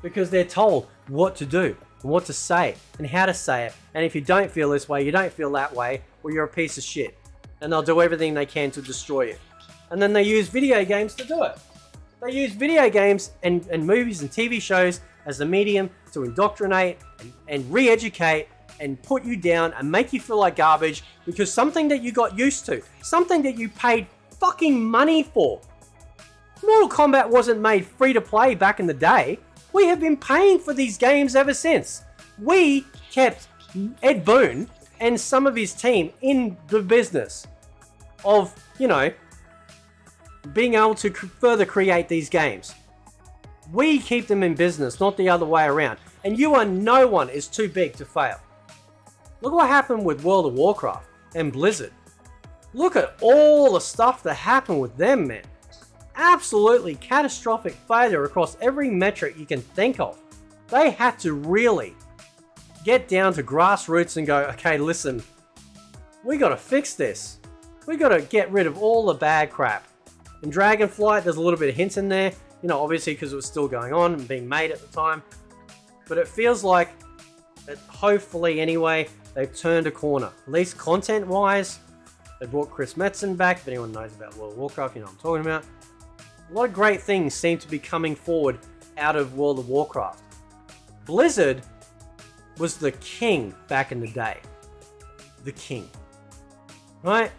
Because they're told what to do, and what to say, and how to say it. And if you don't feel this way, you don't feel that way, well, you're a piece of shit. And they'll do everything they can to destroy you. And then they use video games to do it. They use video games and movies and TV shows as the medium to indoctrinate and re-educate and put you down and make you feel like garbage because something that you got used to, something that you paid fucking money for. Mortal Kombat wasn't made free to play back in the day. We have been paying for these games ever since. We kept Ed Boon and some of his team in the business of, you know, being able to further create these games. We keep them in business, not the other way around. And no one is too big to fail. Look what happened with World of Warcraft and Blizzard. Look at all the stuff that happened with them, man. Absolutely catastrophic failure across every metric you can think of. They had to really get down to grassroots and go, okay, listen, we got to fix this. We got to get rid of all the bad crap. In Dragonflight, there's a little bit of hints in there, obviously because it was still going on and being made at the time. But it feels like, hopefully anyway, they've turned a corner. At least content-wise, they brought Chris Metzen back. If anyone knows about World of Warcraft, you know what I'm talking about. A lot of great things seem to be coming forward out of World of Warcraft. Blizzard was the king back in the day. The king. Right?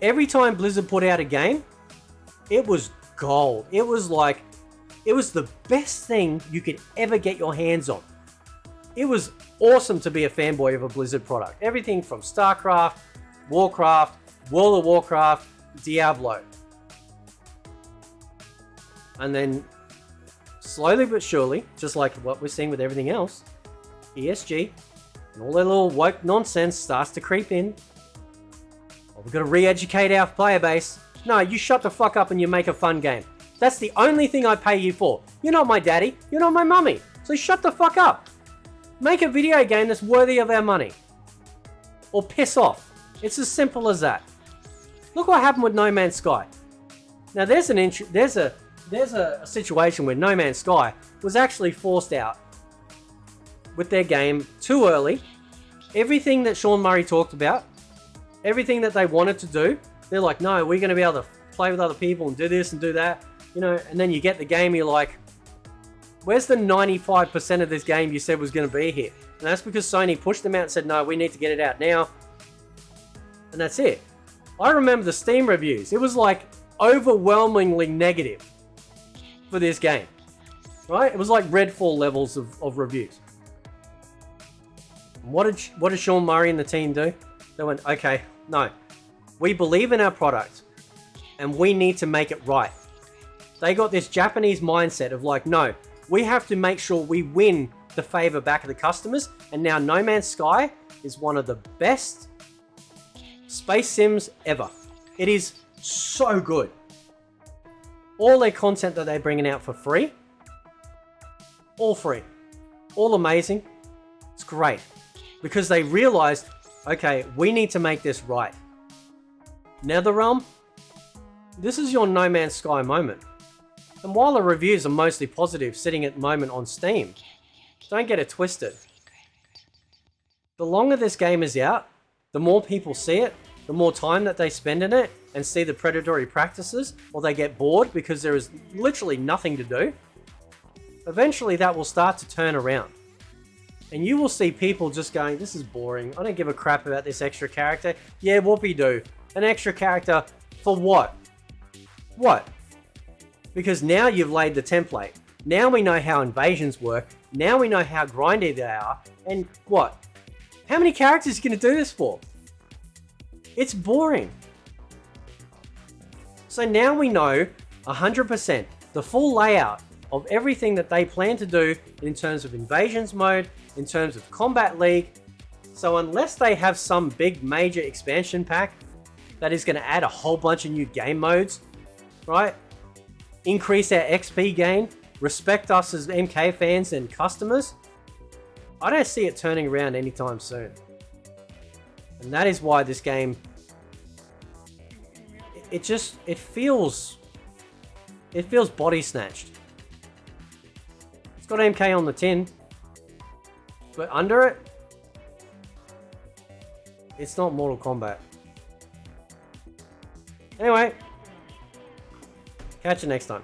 Every time Blizzard put out a game, it was gold. It was the best thing you could ever get your hands on. It was awesome to be a fanboy of a Blizzard product. Everything from StarCraft, Warcraft, World of Warcraft, Diablo. And then, slowly but surely, just like what we're seeing with everything else, ESG and all their little woke nonsense starts to creep in. Oh, we've got to re-educate our player base. No, you shut the fuck up and you make a fun game. That's the only thing I pay you for. You're not my daddy. You're not my mummy. So shut the fuck up. Make a video game that's worthy of our money. Or piss off. It's as simple as that. Look what happened with No Man's Sky. Now there's a situation where No Man's Sky was actually forced out with their game too early. Everything that Sean Murray talked about, everything that they wanted to do, they're like, no, we're going to be able to play with other people and do this and do that, and then you get the game, you're like, where's the 95% of this game you said was going to be here? And that's because Sony pushed them out and said, no, we need to get it out now. And that's it. I remember the Steam reviews. It was like overwhelmingly negative for this game, right? It was like Redfall levels of reviews. What did Sean Murray and the team do? They went, okay, no, we believe in our product and we need to make it right. They got this Japanese mindset of like, no, we have to make sure we win the favor back of the customers. And now No Man's Sky is one of the best space sims ever. It is so good. All their content that they're bringing out for free, all free, all amazing. It's great because they realized, okay, we need to make this right. NetherRealm, this is your No Man's Sky moment. And while the reviews are mostly positive sitting at the moment on Steam, don't get it twisted. The longer this game is out, the more people see it, the more time that they spend in it and see the predatory practices, or they get bored because there is literally nothing to do, eventually that will start to turn around. And you will see people just going, this is boring, I don't give a crap about this extra character. Yeah, whoopee-doo. An extra character for what? What? Because now you've laid the template. Now we know how invasions work. Now we know how grindy they are. And what? How many characters are you going to do this for? It's boring. So now we know 100% the full layout of everything that they plan to do in terms of invasions mode, in terms of Combat League. So unless they have some big major expansion pack that is going to add a whole bunch of new game modes, right? Increase our XP gain, respect us as MK fans and customers, I don't see it turning around anytime soon. And that is why this game, it feels body snatched. It's got MK on the tin, but under it, it's not Mortal Kombat. Anyway, catch you next time.